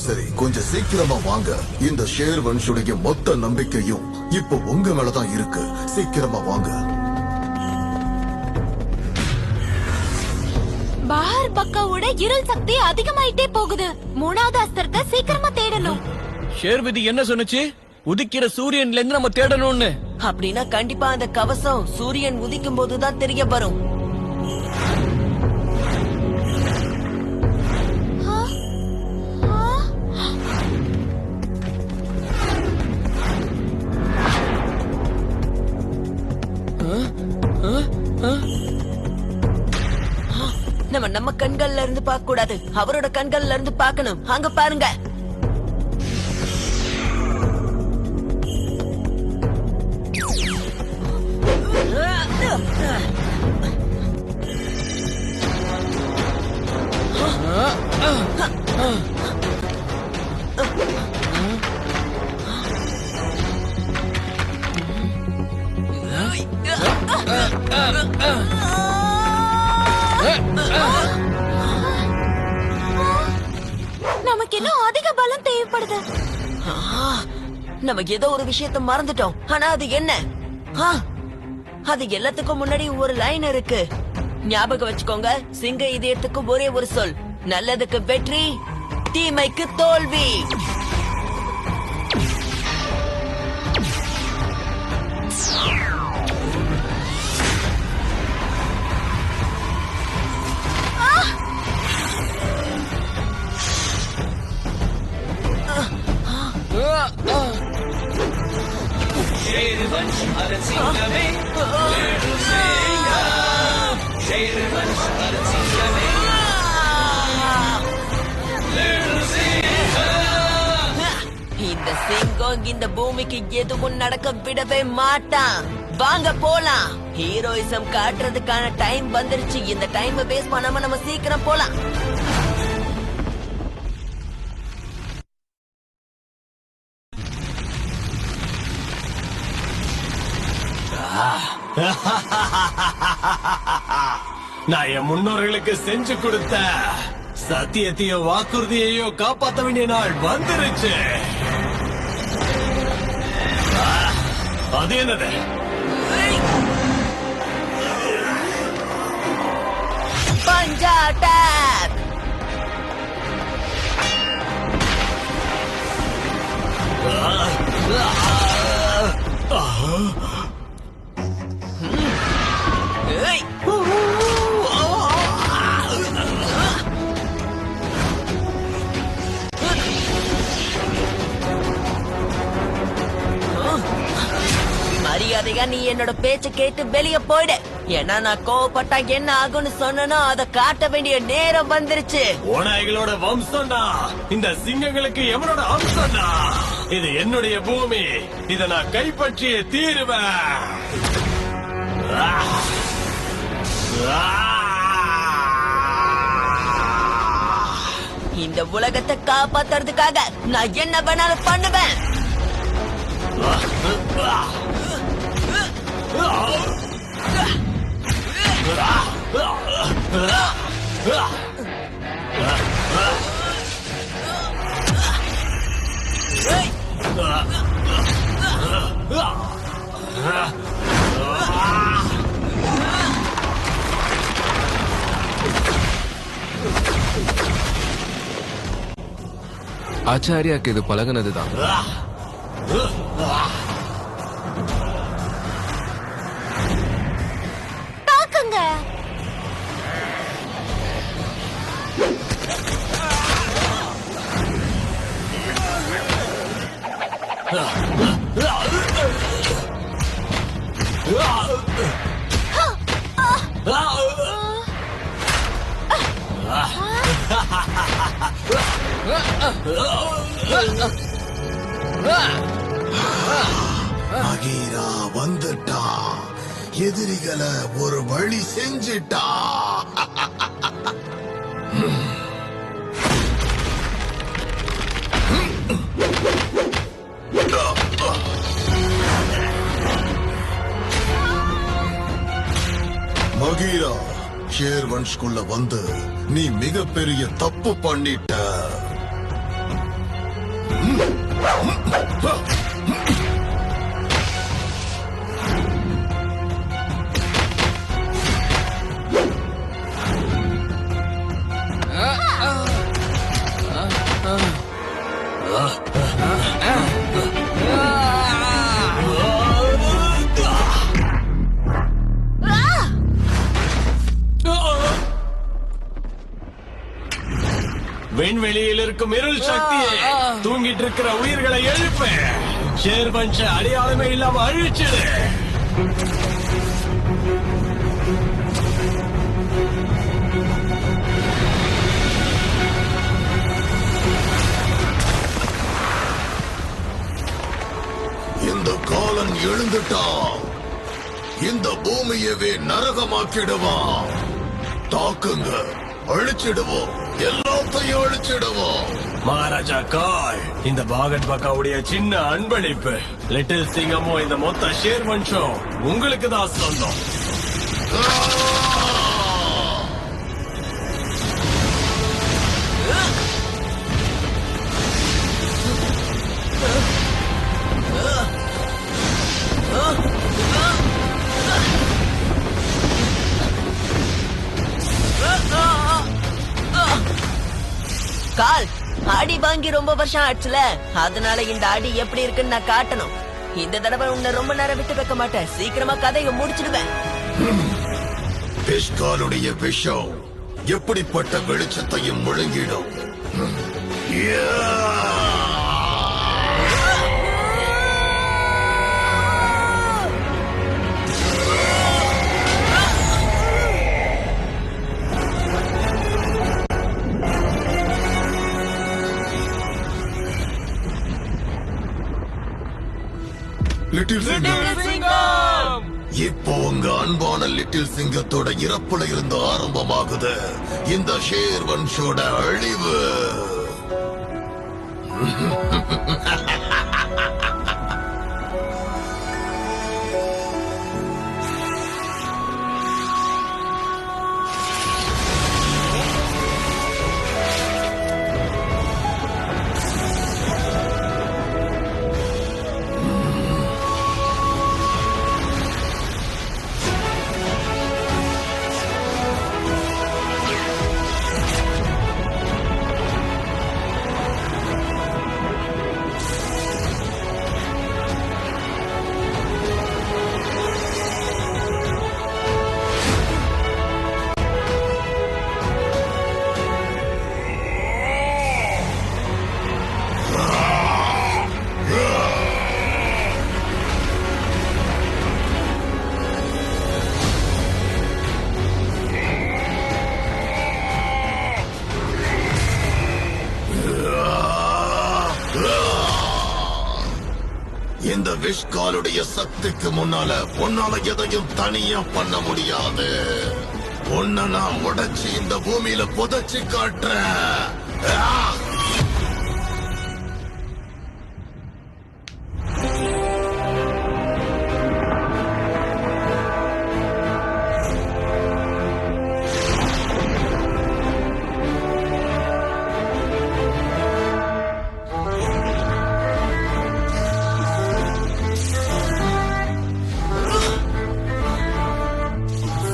சரி கொஞ்சம் சீக்கிரமா வாங்க. இந்த ஷேர் வன்ஷுடைய மொத்த நம்பிக்கையும் இப்போ உங்க மேலதான் இருக்கு. சீக்கிரமா வாங்க. பார் பக்காவோட இருள் சக்தி அதிகமாயிட்டே போகுது. மூணாவது அஸ்திரத்தை சீக்கிரமா தேடணும். ஷேர்விதி என்ன சொன்னுச்சு? உதிக்கிற சூரியன்ல இருந்து நம்ம தேடணும்னு. அப்படின்னா கண்டிப்பா அந்த கவசம் சூரியன் உதிக்கும் போதுதான் தெரிய வரும். நம்ம கண்கள்ல இருந்து பார்க்க கூடாது, அவரோட கண்கள்ல இருந்து பார்க்கணும். அங்க பாருங்க. நமக்கு இன்னும் அதிக பலம் தேவைப்படுது. நம்ம ஏதோ ஒரு விஷயத்தை மறந்துட்டோம். ஆனா அது என்ன? அது எல்லாத்துக்கும் முன்னாடி ஒரு லைன் இருக்கு. ஞாபகம் வச்சுக்கோங்க, சிங்க இதயத்துக்கு ஒரே ஒரு சொல். நல்லதுக்கு வெற்றி, தீமைக்கு தோல்வி. இந்த சிங்கம் இந்த பூமிக்கு எதுவும் நடக்க விடவே மாட்டான். வாங்க போலாம். ஹீரோயிசம் காட்டுறதுக்கான டைம் வந்துருச்சு. இந்த டைம் வேஸ்ட் பண்ணாம நம்ம சீக்கிரம் போலாம். நான் என் முன்னோர்களுக்கு செஞ்சு கொடுத்த சத்தியத்தையோ வாக்குறுதியையோ காப்பாற்ற வேண்டிய நாள் வந்துருச்சு. அது என்னது? பஞ்சா அட்டாக். மரியாதையா நீ என்னோட பேச்ச கேட்டு வெளியே போயிடு. ஏன்னா நான் கோவப்பட்டா என்ன ஆகும்னு சொன்னா அதை காட்ட வேண்டிய நேரம் வந்துருச்சு. ஓநாய்களோட வம்சம்னா இந்த சிங்கங்களுக்கு எவனோட வம்சம்னா? இது என்னுடைய பூமி. இதை நான் கைப்பற்றியே தீருவேன். இந்த உலகத்தை காப்பாத்துறதுக்காக நான் என்ன வேணாலும் பண்ணுவேன். ஆச்சாரியாக்கு இது பழகுனதுதான். தாக்குங்க. மகீரா வந்துட்டா. எதிரிகளை ஒரு வழி செஞ்சிட்டா. மகீரா, ஷேர் வன்ஷ்குள்ள வந்து நீ மிகப்பெரிய தப்பு பண்ணிட்ட. விண்வெளியில் இருக்கும் இருள் சக்தியை தூங்கிட்டு இருக்கிற உயிர்களை எழுப்ப ஷேர் வம்ச அடையாளமே இல்லாம அழிச்சிடு. இந்த காலன் எழுந்துட்டான். இந்த பூமியவே நரகமாக்கிடுவான். தாக்குங்க, அழிச்சிடுவோம், எல்லாத்தையும் அழிச்சிடுவோம். மகாராஜா கால், இந்த பாகட் பக்காவுடைய சின்ன அன்பளிப்பு. லிட்டில் சிங்கமும் இந்த மொத்த ஷேர் வம்சம் உங்களுக்கு தான் சொந்தம். கால், அடி வாங்கி ரொம்ப வருஷம் ஆச்சுல, அதனால இந்த அடி எப்படி இருக்குன்னு நான் காட்டணும். இந்த தடவை உன்னை ரொம்ப நேரம் விட்டு வைக்க மாட்டேன். சீக்கிரமா கதையை முடிச்சிடுவேன். பிஷ்காலுடைய விஷம் எப்படிப்பட்ட வெளிச்சத்தையும் முழுங்கிடும். லிட்டில் சிங்கம், இப்போ உங்க அன்பான லிட்டில் சிங்கத்தோட இறப்புல இருந்து ஆரம்பமாகுது இந்த ஷேர் வம்சோட அழிவு. இந்த விஷ்-காலுடைய சக்திக்கு முன்னால உன்னால எதையும் தனியா பண்ண முடியாது. உன்னை நான் உடைச்சு இந்த பூமியில புதைச்சு காட்டுறேன்.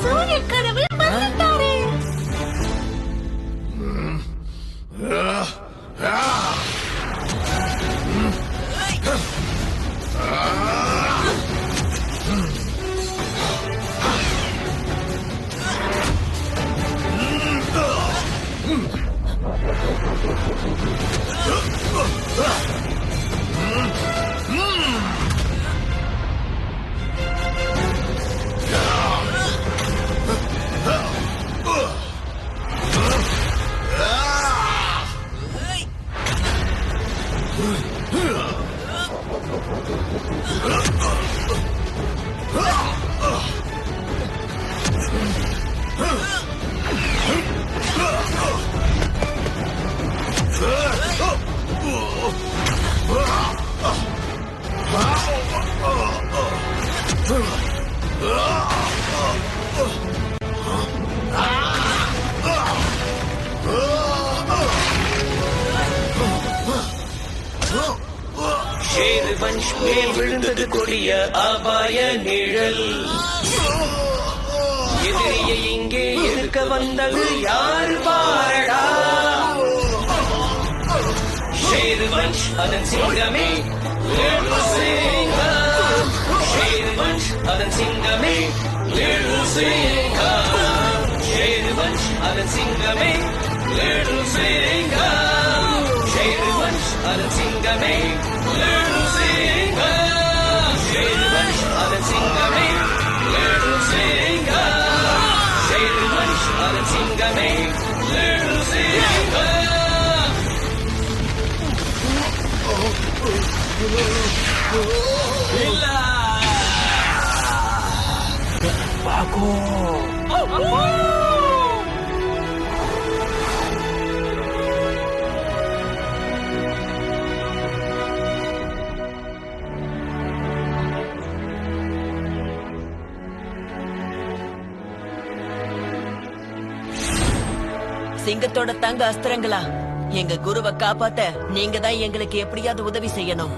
சூரியன் கனவில் வந்துட்டாரே. ஷேர் வன்ஷ் மேல் விழுந்தது கொடிய அபாய நிழல். எதிரியை இங்கே எதிர்க்க வந்தது யாரு பாரடா. ஷேர் வன்ஷ் அதன் சிங்கமே எழு சிங்கம். ஷேர் வன்ஷ் அதன் சிங்கமே எழு சிங்கம். ஷேர் வன்ஷ் அதன் சிங்கமே எழு சிங்கம். ஷேர் வன்ஷ் அதன் சிங்கமே எழு சிங்கம். ஷேர் வன்ஷ் அதன் சிங்கமே எழு சிங்கம். ஷேர் வன்ஷ் அதன் சிங்கமே எழு சிங்கம். சிங்கத்தோட தங்க அஸ்திரங்களா, எங்க குருவை காப்பாத்த நீங்க தான் எங்களுக்கு எப்படியாவது உதவி செய்யணும்.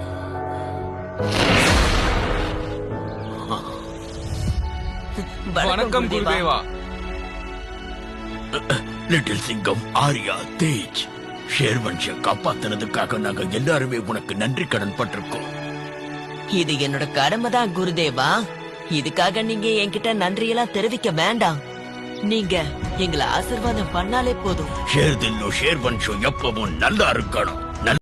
வணக்கம் குருதேவா. லிட்டில் சிங்கம், ஆர்யா, தேஜ், ஷேர்வன்ஷை காப்பாத்தினதுக்காக நாங்க எல்லாருமே உனக்கு நன்றி கடன் பட்டிருக்கோம். இது என்னோட கடமை தான் குருதேவா. இதுக்காக நீங்க என்கிட்ட நன்றியெல்லாம் தெரிவிக்க வேண்டாம். நீங்க எங்களை ஆசீர்வாதம் பண்ணாலே போதும். ஷேர்தில்லோ ஷேர்வன்ஷோ எப்பவும் நல்லா இருக்கணும்.